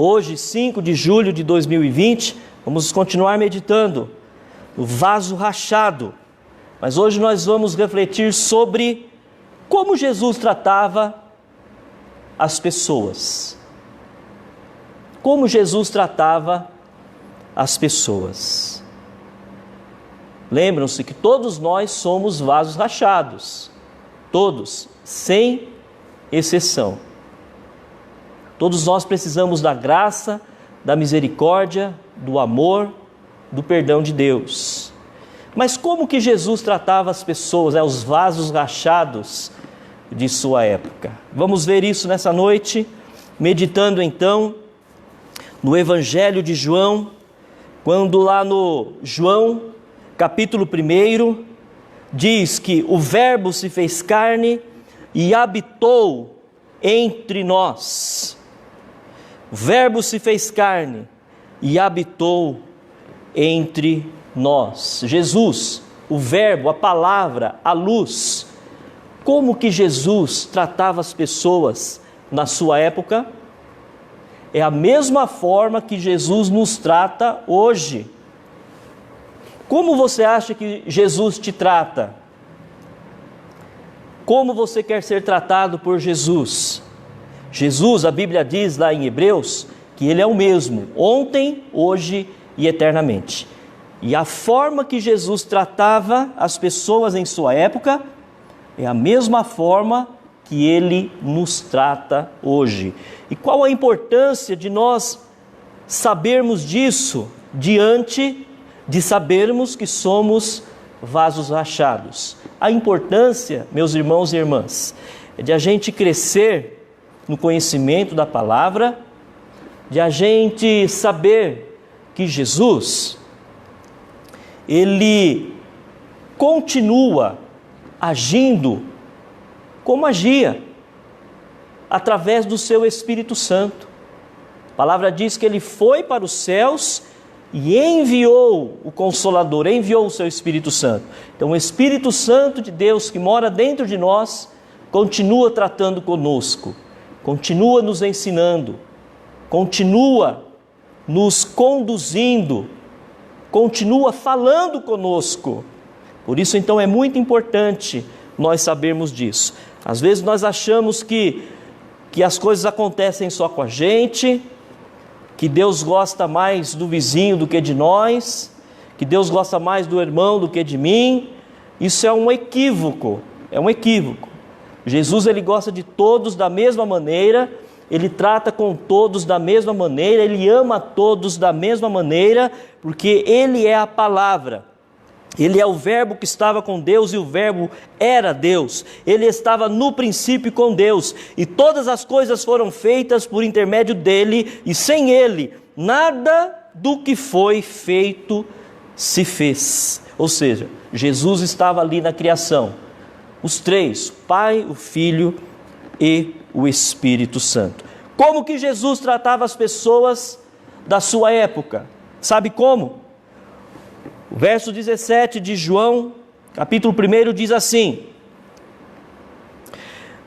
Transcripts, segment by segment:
Hoje, 5 de julho de 2020, vamos continuar meditando no vaso rachado. Mas hoje nós vamos refletir sobre como Jesus tratava as pessoas. Como Jesus tratava as pessoas. Lembram-se que todos nós somos vasos rachados. Todos, sem exceção. Todos nós precisamos da graça, da misericórdia, do amor, do perdão de Deus. Mas como que Jesus tratava as pessoas, os vasos rachados de sua época? Vamos ver isso nessa noite, meditando então no Evangelho de João, quando lá no João, capítulo 1, diz que o Verbo se fez carne e habitou entre nós. O Verbo se fez carne e habitou entre nós. Jesus, o Verbo, a palavra, a luz. Como que Jesus tratava as pessoas na sua época? É a mesma forma que Jesus nos trata hoje. Como você acha que Jesus te trata? Como você quer ser tratado por Jesus? Jesus, a Bíblia diz lá em Hebreus, que Ele é o mesmo, ontem, hoje e eternamente. E a forma que Jesus tratava as pessoas em sua época, é a mesma forma que Ele nos trata hoje. E qual a importância de nós sabermos disso, diante de sabermos que somos vasos rachados? A importância, meus irmãos e irmãs, é de a gente crescer no conhecimento da palavra, de a gente saber que Jesus, Ele continua agindo como agia, através do seu Espírito Santo. A palavra diz que Ele foi para os céus e enviou o Consolador, enviou o seu Espírito Santo. Então o Espírito Santo de Deus que mora dentro de nós, continua tratando conosco, continua nos ensinando, continua nos conduzindo, continua falando conosco. Por isso então é muito importante nós sabermos disso. Às vezes nós achamos que as coisas acontecem só com a gente, que Deus gosta mais do vizinho do que de nós, que Deus gosta mais do irmão do que de mim. Isso é um equívoco, Jesus, Ele gosta de todos da mesma maneira, Ele trata com todos da mesma maneira, Ele ama todos da mesma maneira, porque Ele é a palavra. Ele é o Verbo que estava com Deus e o Verbo era Deus. Ele estava no princípio com Deus e todas as coisas foram feitas por intermédio dele, e sem ele nada do que foi feito se fez. Ou seja, Jesus estava ali na criação. Os três, o Pai, o Filho e o Espírito Santo. Como que Jesus tratava as pessoas da sua época? Sabe como? O verso 17 de João, capítulo 1, diz assim: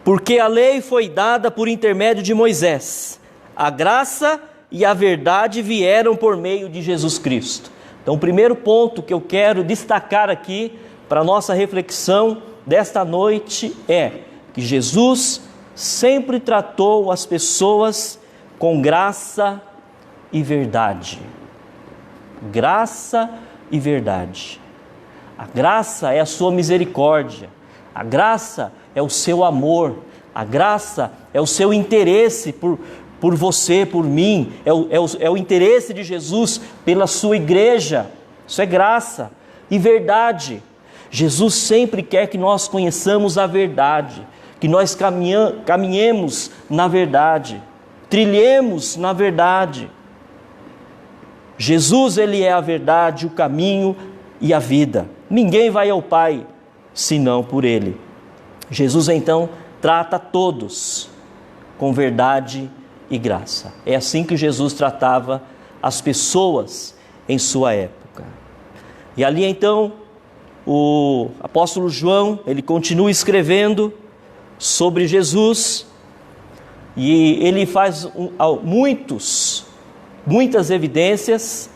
porque a lei foi dada por intermédio de Moisés, a graça e a verdade vieram por meio de Jesus Cristo. Então o primeiro ponto que eu quero destacar aqui para a nossa reflexão desta noite é que Jesus sempre tratou as pessoas com graça e verdade. Graça e verdade. A graça é a sua misericórdia, a graça é o seu amor, a graça é o seu interesse por você, por mim, é o interesse de Jesus pela sua igreja. Isso é graça e verdade. Jesus sempre quer que nós conheçamos a verdade, que nós caminhemos na verdade, trilhemos na verdade. Jesus, Ele é a verdade, o caminho e a vida. Ninguém vai ao Pai senão por Ele. Jesus então trata todos com verdade e graça. É assim que Jesus tratava as pessoas em sua época. E ali então o apóstolo João, ele continua escrevendo sobre Jesus, E ele faz muitas evidências,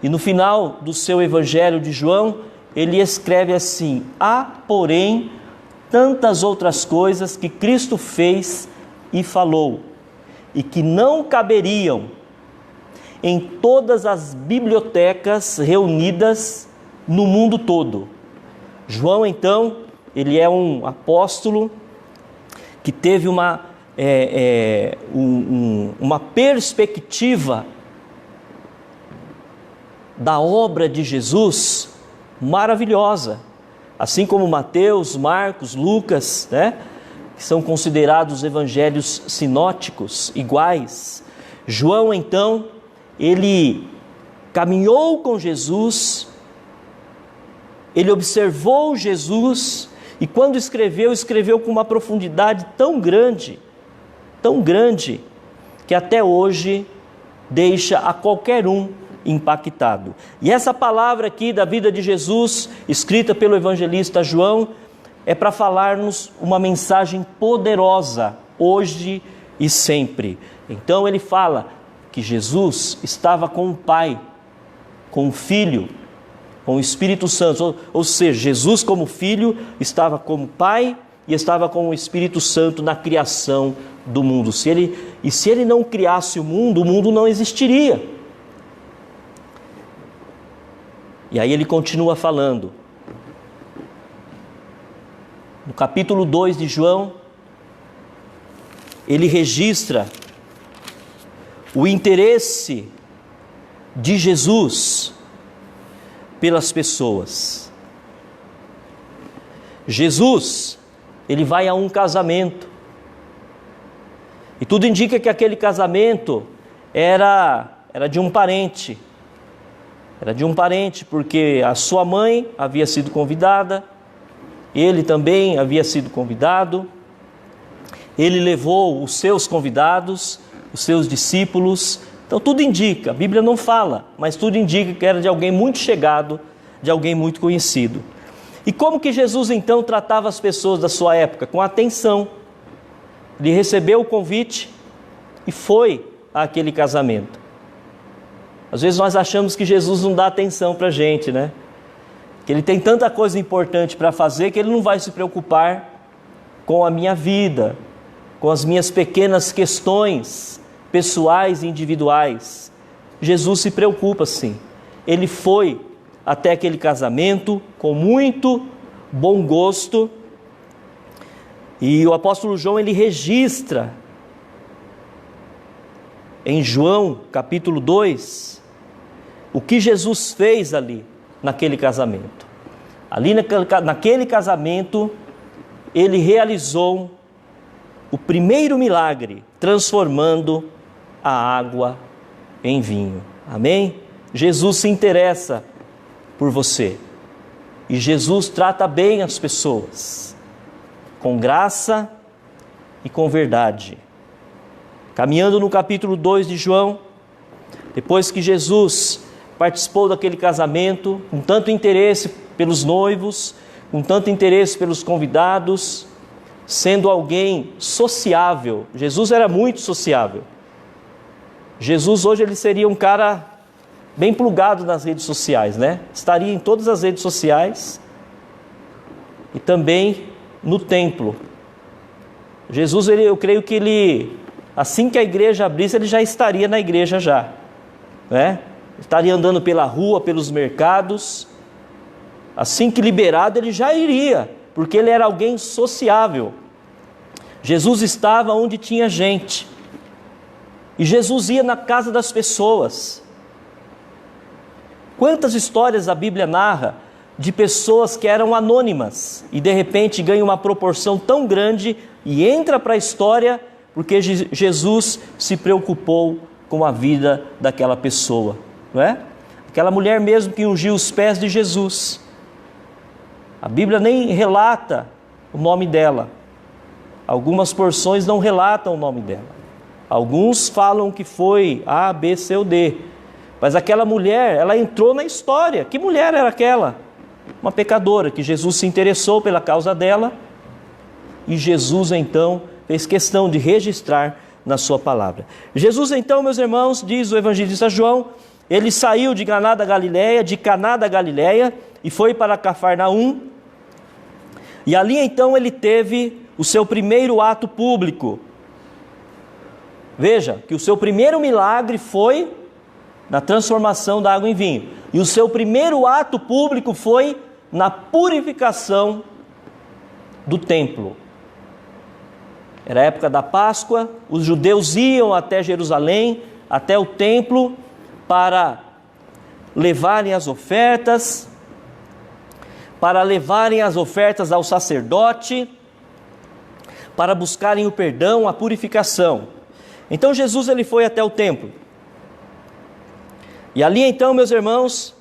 e no final do seu Evangelho de João, ele escreve assim: há, porém, tantas outras coisas que Cristo fez e falou, e que não caberiam em todas as bibliotecas reunidas no mundo todo. João, então, ele é um apóstolo que teve uma perspectiva da obra de Jesus maravilhosa, assim como Mateus, Marcos, Lucas, né, que são considerados evangelhos sinóticos iguais. João, então, ele caminhou com Jesus, ele observou Jesus, e quando escreveu com uma profundidade tão grande, que até hoje deixa a qualquer um impactado. E essa palavra aqui da vida de Jesus, escrita pelo evangelista João, é para falar-nos uma mensagem poderosa, hoje e sempre. Então ele fala que Jesus estava com o Pai, com o Filho, com o Espírito Santo, ou seja, Jesus como Filho estava como Pai e estava com o Espírito Santo na criação do mundo. Se ele não criasse o mundo não existiria. E aí ele continua falando. No capítulo 2 de João, ele registra o interesse de Jesus pelas pessoas. Jesus, ele vai a um casamento, e tudo indica que aquele casamento era de um parente. Era de um parente, porque a sua mãe havia sido convidada, ele também havia sido convidado, ele levou os seus convidados, os seus discípulos. Então tudo indica, a Bíblia não fala, mas tudo indica que era de alguém muito chegado, de alguém muito conhecido. E como que Jesus então tratava as pessoas da sua época? Com atenção. Ele recebeu o convite e foi àquele casamento. Às vezes nós achamos que Jesus não dá atenção para a gente, né? Que ele tem tanta coisa importante para fazer que ele não vai se preocupar com a minha vida, com as minhas pequenas questões pessoais e individuais. Jesus se preocupa sim. Ele foi até aquele casamento com muito bom gosto, e o apóstolo João, ele registra em João capítulo 2 o que Jesus fez ali naquele casamento. Ali naquele casamento ele realizou o primeiro milagre, transformando a água em vinho. Amém? Jesus se interessa por você. E Jesus trata bem as pessoas, com graça e com verdade. Caminhando no capítulo 2 de João, depois que Jesus participou daquele casamento, com tanto interesse pelos noivos, com tanto interesse pelos convidados, sendo alguém sociável. Jesus era muito sociável. Jesus hoje ele seria um cara bem plugado nas redes sociais, né? Estaria em todas as redes sociais e também no templo. Jesus, eu creio que ele, assim que a igreja abrisse, ele já estaria na igreja já, né? Estaria andando pela rua, pelos mercados. Assim que liberado, ele já iria, porque ele era alguém sociável. Jesus estava onde tinha gente, e Jesus ia na casa das pessoas. Quantas histórias a Bíblia narra de pessoas que eram anônimas e de repente ganham uma proporção tão grande e entra para a história porque Jesus se preocupou com a vida daquela pessoa, não é? Aquela mulher mesmo que ungiu os pés de Jesus. A Bíblia nem relata o nome dela. Algumas porções não relatam o nome dela. Alguns falam que foi A, B, C ou D. Mas aquela mulher, ela entrou na história. Que mulher era aquela? Uma pecadora, que Jesus se interessou pela causa dela. E Jesus então fez questão de registrar na sua palavra. Jesus então, meus irmãos, diz o evangelista João, ele saiu de Caná da Galileia, e foi para Cafarnaum, e ali então ele teve o seu primeiro ato público. Veja, que o seu primeiro milagre foi na transformação da água em vinho, e o seu primeiro ato público foi na purificação do templo. Era a época da Páscoa, os judeus iam até Jerusalém, até o templo, para levarem as ofertas, ao sacerdote, para buscarem o perdão, a purificação. Então Jesus ele foi até o templo. E ali então, meus irmãos,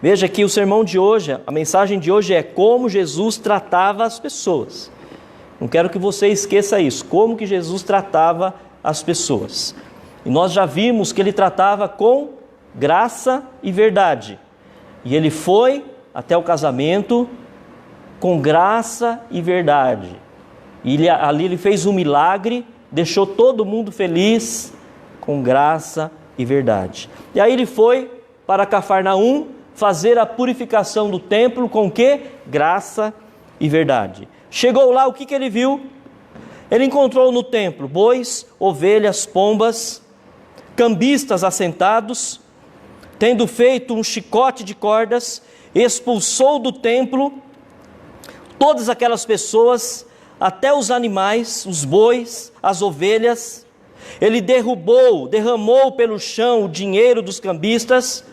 veja que o sermão de hoje, a mensagem de hoje é como Jesus tratava as pessoas. Não quero que você esqueça isso, como que Jesus tratava as pessoas. E nós já vimos que ele tratava com graça e verdade. E ele foi até o casamento com graça e verdade. E ali ele fez um milagre, deixou todo mundo feliz com graça e verdade. E aí ele foi para Cafarnaum fazer a purificação do templo com o quê? Graça e verdade. Chegou lá, o que ele viu? Ele encontrou no templo bois, ovelhas, pombas, cambistas assentados, tendo feito um chicote de cordas, expulsou do templo todas aquelas pessoas, até os animais, os bois, as ovelhas. Ele derramou pelo chão o dinheiro dos cambistas,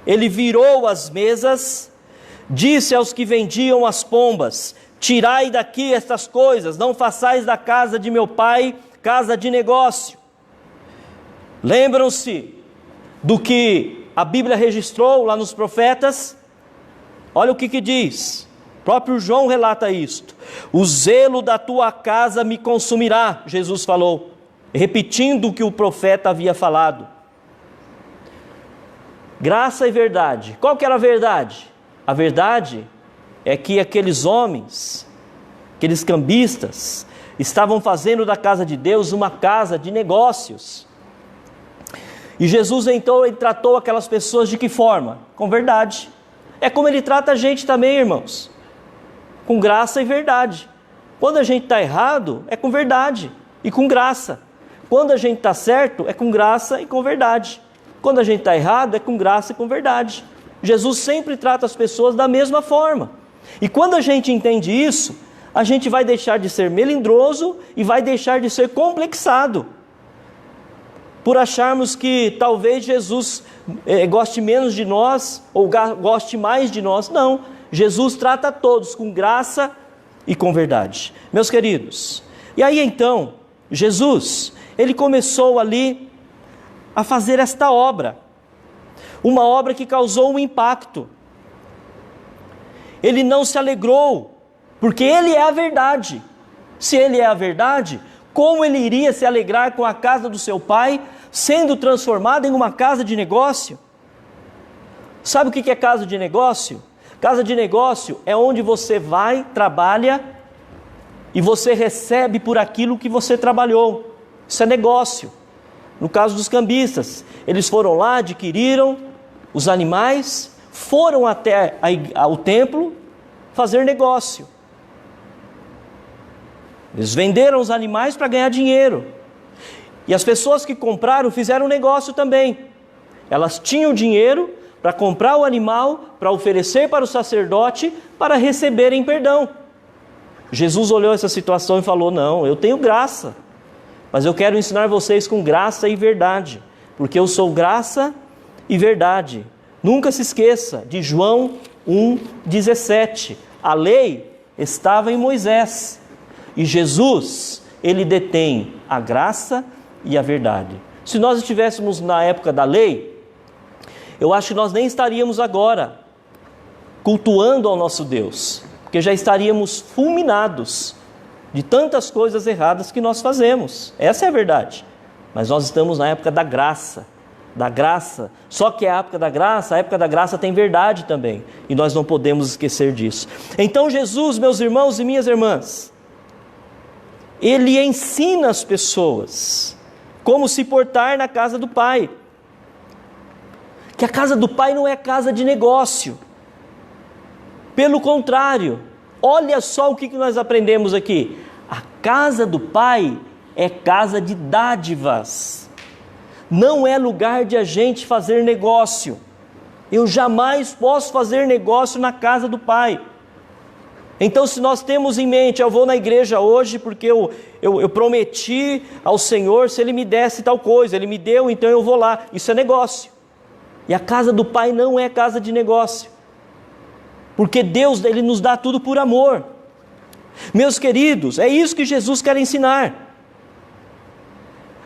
ele virou as mesas, disse aos que vendiam as pombas: tirai daqui estas coisas, não façais da casa de meu pai casa de negócio. Lembram-se do que a Bíblia registrou lá nos profetas? Olha o que diz, o próprio João relata isto: o zelo da tua casa me consumirá, Jesus falou, repetindo o que o profeta havia falado. Graça e verdade. Qual que era a verdade? A verdade é que aqueles homens, aqueles cambistas, estavam fazendo da casa de Deus uma casa de negócios. E Jesus então ele tratou aquelas pessoas de que forma? Com verdade. É como ele trata a gente também, irmãos, com graça e verdade. Quando a gente está errado, é com verdade e com graça. Quando a gente está certo, é com graça e com verdade. Quando a gente está errado, é com graça e com verdade. Jesus sempre trata as pessoas da mesma forma. E quando a gente entende isso, a gente vai deixar de ser melindroso e vai deixar de ser complexado, por acharmos que talvez Jesus goste menos de nós ou goste mais de nós. Não, Jesus trata a todos com graça e com verdade. Meus queridos, e aí então, Jesus, ele começou ali a fazer esta obra, uma obra que causou um impacto. Ele não se alegrou, porque ele é a verdade. Se ele é a verdade, como ele iria se alegrar com a casa do seu pai, sendo transformada em uma casa de negócio? Sabe o que é casa de negócio? Casa de negócio é onde você vai, trabalha, e você recebe por aquilo que você trabalhou. Isso é negócio. No caso dos cambistas, eles foram lá, adquiriram os animais, foram até o templo fazer negócio. Eles venderam os animais para ganhar dinheiro. E as pessoas que compraram fizeram negócio também. Elas tinham dinheiro para comprar o animal, para oferecer para o sacerdote, para receberem perdão. Jesus olhou essa situação e falou: não, eu tenho graça, mas eu quero ensinar vocês com graça e verdade, porque eu sou graça e verdade. Nunca se esqueça de João 1,17. A lei estava em Moisés, e Jesus, ele detém a graça e a verdade. Se nós estivéssemos na época da lei, eu acho que nós nem estaríamos agora cultuando ao nosso Deus, porque já estaríamos fulminados de tantas coisas erradas que nós fazemos. Essa é a verdade. Mas nós estamos na época da graça. Só que a época da graça tem verdade também, e nós não podemos esquecer disso. Então Jesus, meus irmãos e minhas irmãs, Ele ensina as pessoas como se portar na casa do Pai. Que a casa do Pai não é casa de negócio. Pelo contrário, olha só o que nós aprendemos aqui. A casa do Pai é casa de dádivas. Não é lugar de a gente fazer negócio. Eu jamais posso fazer negócio na casa do Pai. Então, se nós temos em mente, eu vou na igreja hoje porque eu prometi ao Senhor, se Ele me desse tal coisa, Ele me deu, então eu vou lá. Isso é negócio. E a casa do Pai não é casa de negócio. Porque Deus, Ele nos dá tudo por amor. Meus queridos, é isso que Jesus quer ensinar.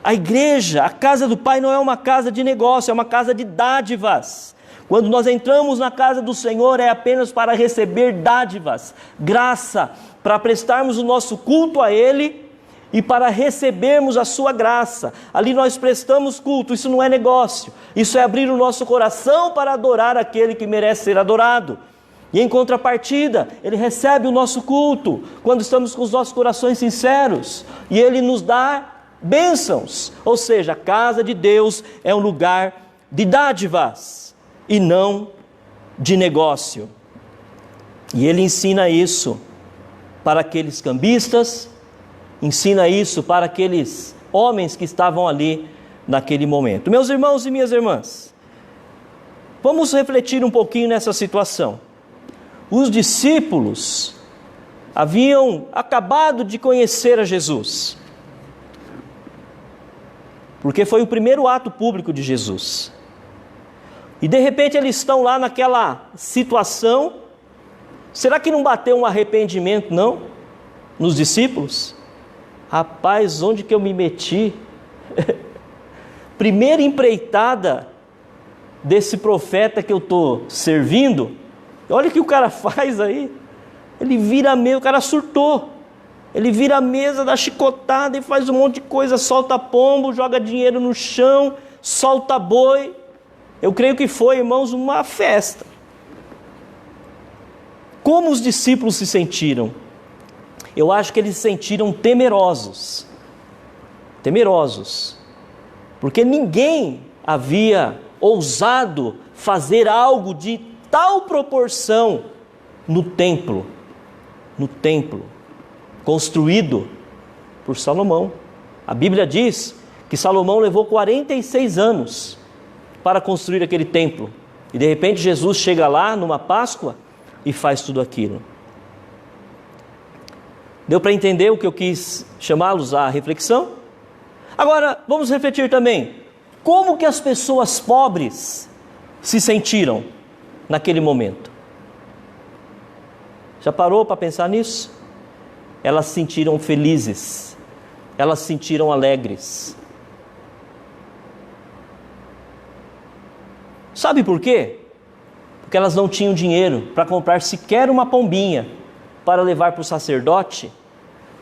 A igreja, a casa do Pai não é uma casa de negócio, é uma casa de dádivas. Quando nós entramos na casa do Senhor é apenas para receber dádivas, graça, para prestarmos o nosso culto a Ele e para recebermos a sua graça. Ali nós prestamos culto, isso não é negócio, isso é abrir o nosso coração para adorar aquele que merece ser adorado. E em contrapartida, Ele recebe o nosso culto, quando estamos com os nossos corações sinceros, e Ele nos dá bênçãos. Ou seja, a casa de Deus é um lugar de dádivas e não de negócio. E Ele ensina isso para aqueles cambistas, ensina isso para aqueles homens que estavam ali naquele momento. Meus irmãos e minhas irmãs, vamos refletir um pouquinho nessa situação. Os discípulos haviam acabado de conhecer a Jesus, porque foi o primeiro ato público de Jesus. E de repente eles estão lá naquela situação. Será que não bateu um arrependimento, não? Nos discípulos? Rapaz, onde que eu me meti? Primeira empreitada desse profeta que eu estou servindo. Olha o que o cara faz aí. Ele vira a mesa, o cara surtou. Ele vira a mesa, dá chicotada e faz um monte de coisa. Solta pombo, joga dinheiro no chão, solta boi. Eu creio que foi, irmãos, uma festa. Como os discípulos se sentiram? Eu acho que eles se sentiram temerosos. Temerosos. Porque ninguém havia ousado fazer algo de tal proporção no templo. No templo. Construído por Salomão. A Bíblia diz que Salomão levou 46 anos para construir aquele templo. E de repente Jesus chega lá numa Páscoa e faz tudo aquilo. Deu para entender o que eu quis chamá-los à reflexão? Agora, vamos refletir também. Como que as pessoas pobres se sentiram naquele momento? Já parou para pensar nisso? Elas se sentiram felizes. Elas se sentiram alegres. Sabe por quê? Porque elas não tinham dinheiro para comprar sequer uma pombinha para levar para o sacerdote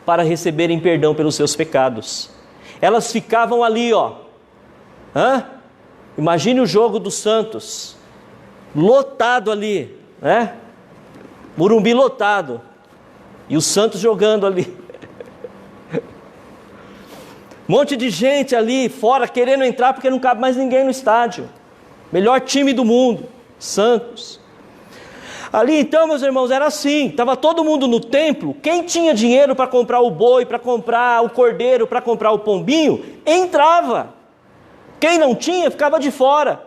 para receberem perdão pelos seus pecados. Elas ficavam ali, ó. Imagine o jogo do Santos, lotado ali, né? Morumbi lotado, e o Santos jogando ali. Um monte de gente ali fora querendo entrar porque não cabe mais ninguém no estádio. Melhor time do mundo, Santos. Ali então, meus irmãos, era assim, estava todo mundo no templo. Quem tinha dinheiro para comprar o boi, para comprar o cordeiro, para comprar o pombinho, entrava. Quem não tinha, ficava de fora.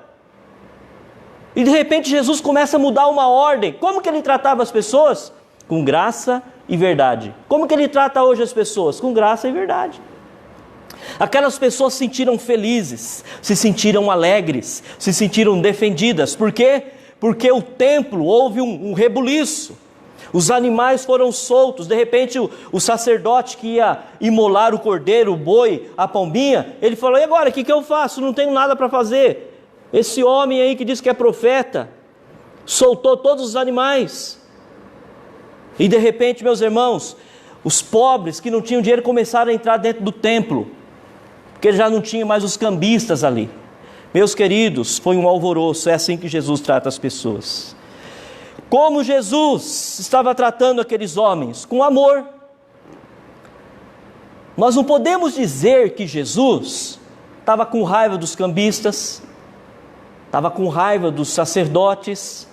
E de repente Jesus começa a mudar uma ordem. Como que Ele tratava as pessoas? Com graça e verdade. Como que Ele trata hoje as pessoas? Com graça e verdade. Aquelas pessoas se sentiram felizes, se sentiram alegres, se sentiram defendidas. Por quê? Porque o templo houve um rebuliço. Os animais foram soltos. De repente o sacerdote que ia imolar o cordeiro, o boi, a pombinha, ele falou: e agora, o que eu faço? Não tenho nada para fazer. Esse homem aí que diz que é profeta soltou todos os animais. E de repente, meus irmãos, os pobres que não tinham dinheiro começaram a entrar dentro do templo, porque já não tinha mais os cambistas ali. Meus queridos, foi um alvoroço. É assim que Jesus trata as pessoas. Como Jesus estava tratando aqueles homens? Com amor. Nós não podemos dizer que Jesus estava com raiva dos cambistas, estava com raiva dos sacerdotes,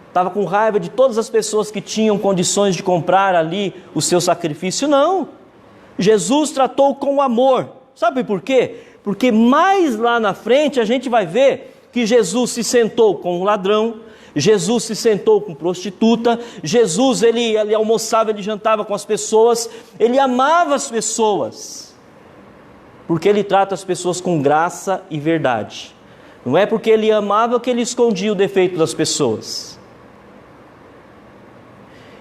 estava com raiva de todas as pessoas que tinham condições de comprar ali o seu sacrifício. Não, Jesus tratou com amor. Sabe por quê? Porque mais lá na frente a gente vai ver que Jesus se sentou com um ladrão, Jesus se sentou com prostituta, Jesus ele almoçava, ele jantava com as pessoas, ele amava as pessoas, porque ele trata as pessoas com graça e verdade. Não é porque ele amava que ele escondia o defeito das pessoas.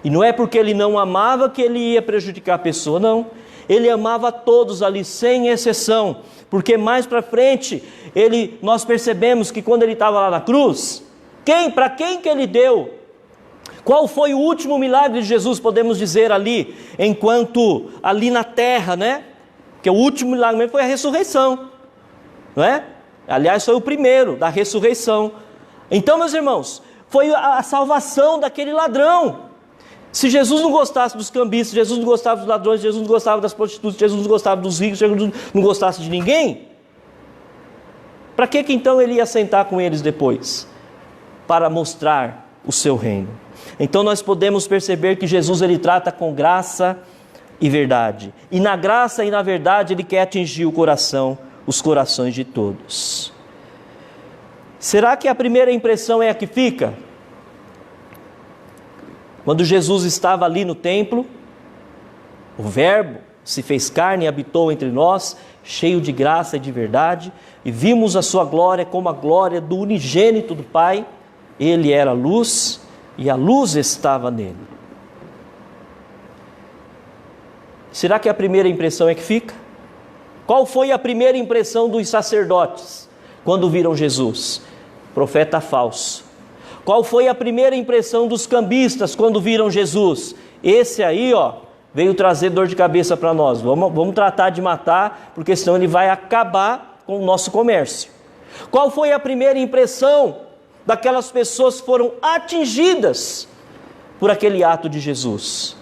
E não é porque ele não amava que ele ia prejudicar a pessoa, não. Ele amava todos ali, sem exceção, porque mais para frente, nós percebemos que quando ele estava lá na cruz, para quem que ele deu? Qual foi o último milagre de Jesus, podemos dizer ali, enquanto ali na terra, né? Que o último milagre foi a ressurreição, não é? Aliás, foi o primeiro da ressurreição. Então, meus irmãos, foi a salvação daquele ladrão. Se Jesus não gostasse dos cambistas, Jesus não gostava dos ladrões, Jesus não gostava das prostitutas, Jesus não gostava dos ricos, Jesus não gostasse de ninguém, para que então ele ia sentar com eles depois? Para mostrar o seu reino. Então nós podemos perceber que Jesus ele trata com graça e verdade. E na graça e na verdade ele quer atingir os corações de todos. Será que a primeira impressão é a que fica? Quando Jesus estava ali no templo, o Verbo se fez carne e habitou entre nós, cheio de graça e de verdade, e vimos a sua glória como a glória do unigênito do Pai. Ele era a luz e a luz estava nele. Será que a primeira impressão é que fica? Qual foi a primeira impressão dos sacerdotes quando viram Jesus? Profeta falso. Qual foi a primeira impressão dos cambistas quando viram Jesus? Esse aí, veio trazer dor de cabeça para nós. Vamos tratar de matar, porque senão ele vai acabar com o nosso comércio. Qual foi a primeira impressão daquelas pessoas que foram atingidas por aquele ato de Jesus?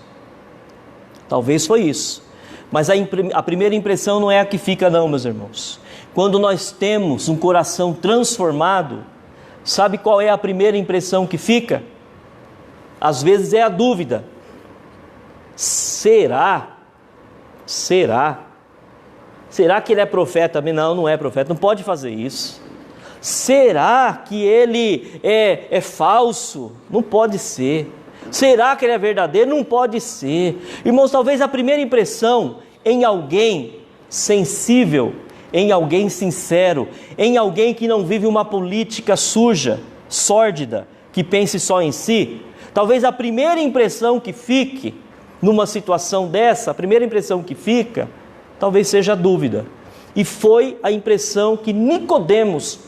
Talvez foi isso. Mas a primeira impressão não é a que fica não, meus irmãos. Quando nós temos um coração transformado, sabe qual é a primeira impressão que fica? Às vezes é a dúvida. Será que ele é profeta? Não, não é profeta, não pode fazer isso. Será que ele é falso? Não pode ser. Será que ele é verdadeiro? Não pode ser. Irmãos, talvez a primeira impressão em alguém sensível, em alguém sincero, em alguém que não vive uma política suja, sórdida, que pense só em si, talvez a primeira impressão que fique numa situação dessa, a primeira impressão que fica, talvez seja a dúvida. E foi a impressão que Nicodemos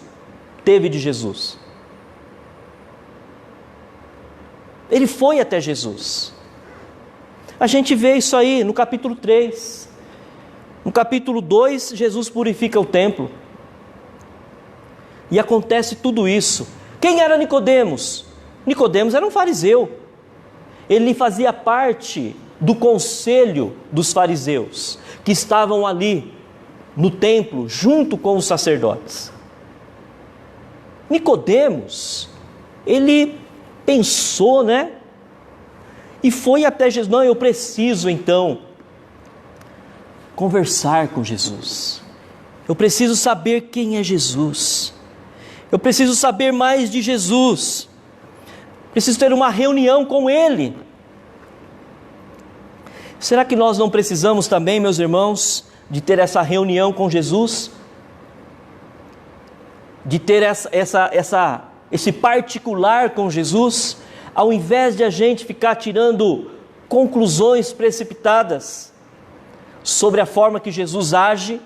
teve de Jesus. Ele foi até Jesus. A gente vê isso aí no capítulo 3. No capítulo 2, Jesus purifica o templo. E acontece tudo isso. Quem era Nicodemos? Nicodemos era um fariseu. Ele fazia parte do conselho dos fariseus, que estavam ali no templo, junto com os sacerdotes. Nicodemos, ele pensou, e foi até Jesus. Não, eu preciso então conversar com Jesus. Eu preciso saber quem é Jesus. Eu preciso saber mais de Jesus. Preciso ter uma reunião com Ele. Será que nós não precisamos também, meus irmãos, de ter essa reunião com Jesus? De ter esse particular com Jesus, ao invés de a gente ficar tirando conclusões precipitadas sobre a forma que Jesus age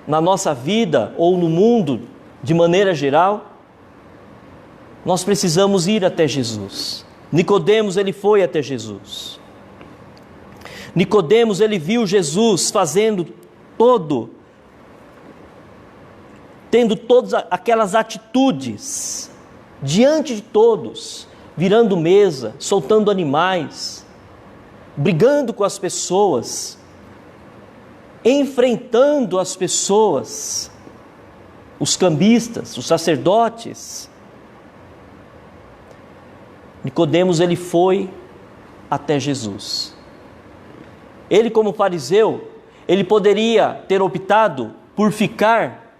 na nossa vida ou no mundo de maneira geral. Nós precisamos ir até Jesus. Nicodemos, ele foi até Jesus. Nicodemos, ele viu Jesus tendo todas aquelas atitudes diante de todos, virando mesa, soltando animais, brigando com as pessoas, enfrentando as pessoas, os cambistas, os sacerdotes. Nicodemos, ele foi até Jesus. Ele, como fariseu, ele poderia ter optado por ficar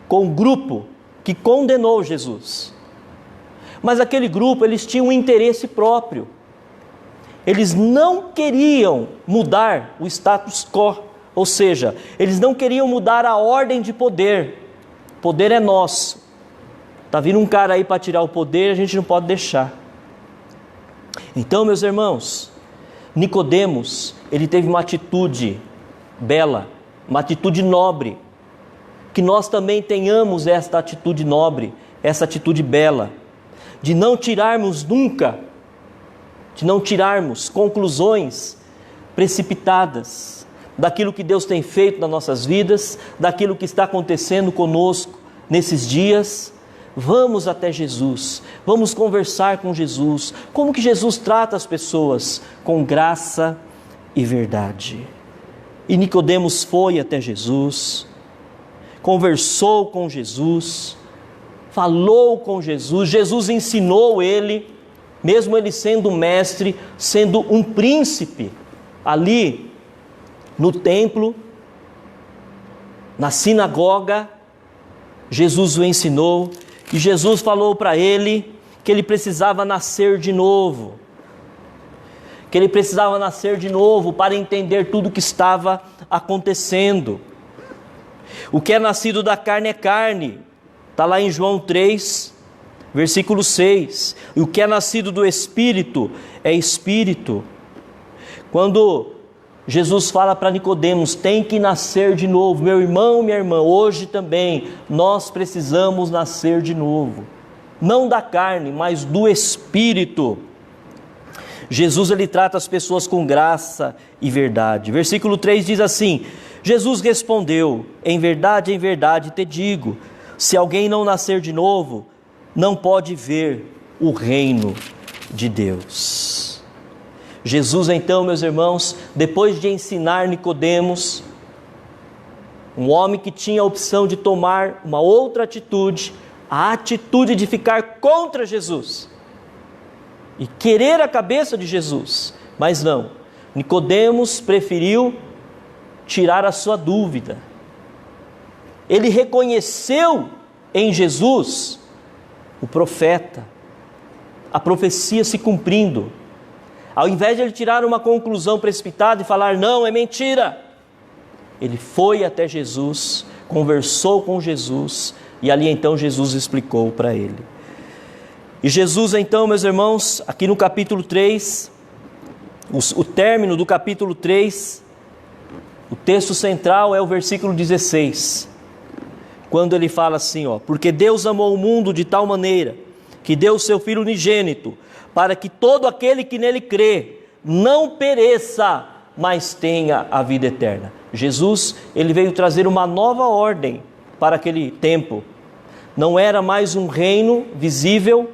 com o grupo que condenou Jesus. Mas aquele grupo, eles tinham um interesse próprio. Eles não queriam mudar o status quo, ou seja, eles não queriam mudar a ordem de poder. O poder é nosso. Está vindo um cara aí para tirar o poder, a gente não pode deixar. Então, meus irmãos, Nicodemos, ele teve uma atitude bela, uma atitude nobre. Que nós também tenhamos esta atitude nobre, essa atitude bela, de não tirarmos nunca, de não tirarmos conclusões precipitadas daquilo que Deus tem feito nas nossas vidas, daquilo que está acontecendo conosco nesses dias. Vamos até Jesus, vamos conversar com Jesus. Como que Jesus trata as pessoas? Com graça e verdade. E Nicodemos foi até Jesus, conversou com Jesus, falou com Jesus, Jesus ensinou ele, mesmo ele sendo um mestre, sendo um príncipe, ali no templo, na sinagoga, Jesus o ensinou, e Jesus falou para ele que ele precisava nascer de novo, para entender tudo o que estava acontecendo. O que é nascido da carne é carne, está lá em João 3, versículo 6. E o que é nascido do Espírito é Espírito. Quando Jesus fala para Nicodemos, tem que nascer de novo. Meu irmão, minha irmã, hoje também nós precisamos nascer de novo. Não da carne, mas do Espírito. Jesus, ele trata as pessoas com graça e verdade. Versículo 3 diz assim: Jesus respondeu, em verdade te digo, se alguém não nascer de novo, não pode ver o reino de Deus. Jesus, então, meus irmãos, depois de ensinar Nicodemos, um homem que tinha a opção de tomar uma outra atitude, a atitude de ficar contra Jesus e querer a cabeça de Jesus, mas não, Nicodemos preferiu tirar a sua dúvida. Ele reconheceu em Jesus o profeta, a profecia se cumprindo. Ao invés de ele tirar uma conclusão precipitada e falar, não, é mentira, ele foi até Jesus, conversou com Jesus, e ali então Jesus explicou para ele. E Jesus então, meus irmãos, aqui no capítulo 3, o término do capítulo 3, o texto central é o versículo 16, quando ele fala assim, porque Deus amou o mundo de tal maneira, que deu o seu Filho unigênito, para que todo aquele que nele crê, não pereça, mas tenha a vida eterna. Jesus, ele veio trazer uma nova ordem para aquele tempo. Não era mais um reino visível,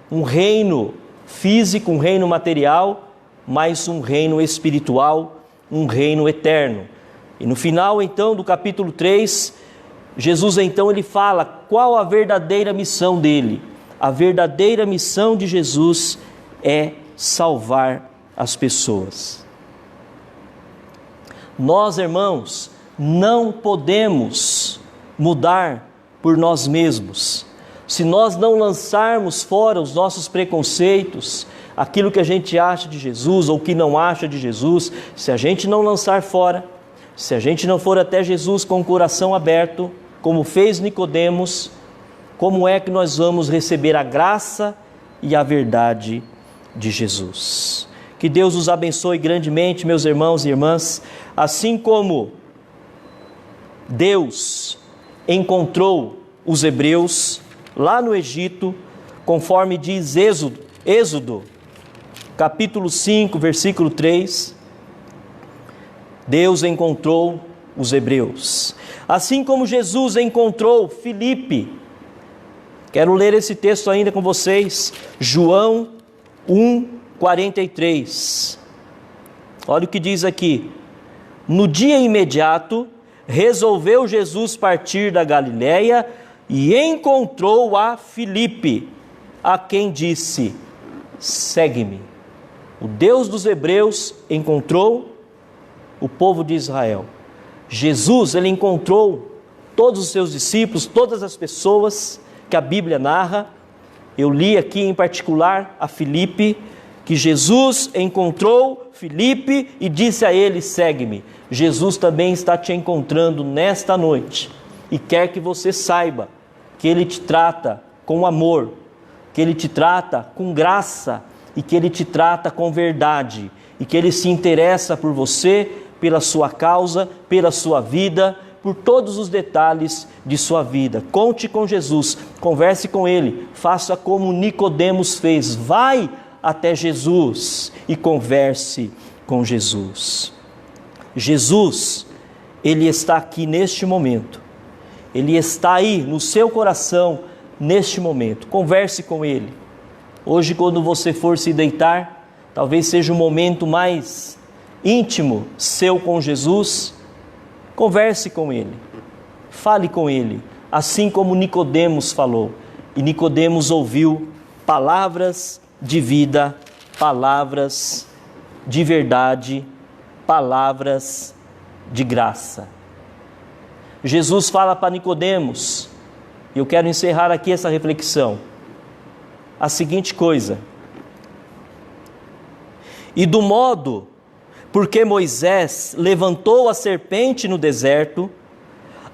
um reino físico, um reino material, mas um reino espiritual, um reino eterno. E no final então do capítulo 3, Jesus então ele fala qual a verdadeira missão dele. A verdadeira missão de Jesus é salvar as pessoas. Nós, irmãos, não podemos mudar por nós mesmos. Se nós não lançarmos fora os nossos preconceitos, aquilo que a gente acha de Jesus ou que não acha de Jesus, se a gente não lançar fora, se a gente não for até Jesus com o coração aberto, como fez Nicodemos, como é que nós vamos receber a graça e a verdade de Jesus? Que Deus os abençoe grandemente, meus irmãos e irmãs. Assim como Deus encontrou os hebreus lá no Egito, conforme diz Êxodo, capítulo 5, versículo 3, Deus encontrou os hebreus. Assim como Jesus encontrou Filipe, quero ler esse texto ainda com vocês, João 1:43. Olha o que diz aqui: no dia imediato, resolveu Jesus partir da Galiléia e encontrou a Filipe, a quem disse: segue-me. O Deus dos hebreus encontrou o povo de Israel. Jesus, ele encontrou todos os seus discípulos, todas as pessoas que a Bíblia narra. Eu li aqui em particular a Filipe, que Jesus encontrou Filipe e disse a ele: segue-me. Jesus também está te encontrando nesta noite e quer que você saiba que Ele te trata com amor, que Ele te trata com graça e que Ele te trata com verdade e que Ele se interessa por você, pela sua causa, pela sua vida, por todos os detalhes de sua vida. Conte com Jesus, converse com Ele, faça como Nicodemos fez, vai até Jesus e converse com Jesus. Jesus, Ele está aqui neste momento, Ele está aí no seu coração neste momento. Converse com Ele. Hoje, quando você for se deitar, talvez seja o momento mais íntimo seu com Jesus. Converse com Ele, fale com Ele, assim como Nicodemos falou. E Nicodemos ouviu palavras de vida, palavras de verdade, palavras de graça. Jesus fala para Nicodemos, e eu quero encerrar aqui essa reflexão, a seguinte coisa: e do modo porque Moisés levantou a serpente no deserto,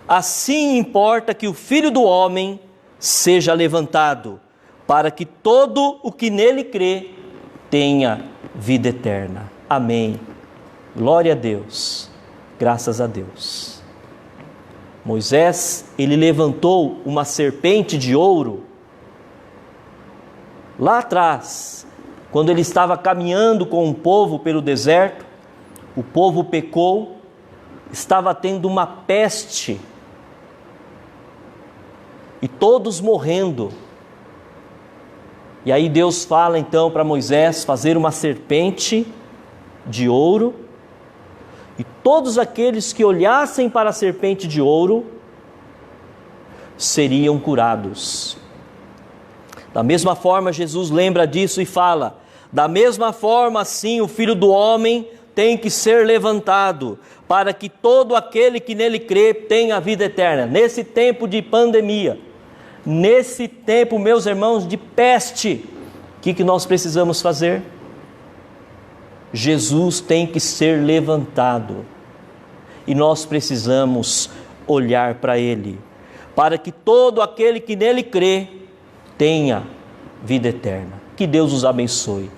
assim importa que o Filho do Homem seja levantado, para que todo o que nele crê tenha vida eterna. Amém. Glória a Deus. Graças a Deus. Moisés, ele levantou uma serpente de ouro lá atrás, quando ele estava caminhando com o povo pelo deserto. O povo pecou, estava tendo uma peste e todos morrendo. E aí Deus fala então para Moisés fazer uma serpente de ouro, e todos aqueles que olhassem para a serpente de ouro seriam curados. Da mesma forma, Jesus lembra disso e fala: da mesma forma, assim, o Filho do Homem tem que ser levantado, para que todo aquele que nele crê tenha a vida eterna. Nesse tempo de pandemia, nesse tempo, meus irmãos, de peste, o que nós precisamos fazer? Jesus tem que ser levantado, e nós precisamos olhar para Ele, para que todo aquele que nele crê tenha vida eterna. Que Deus os abençoe.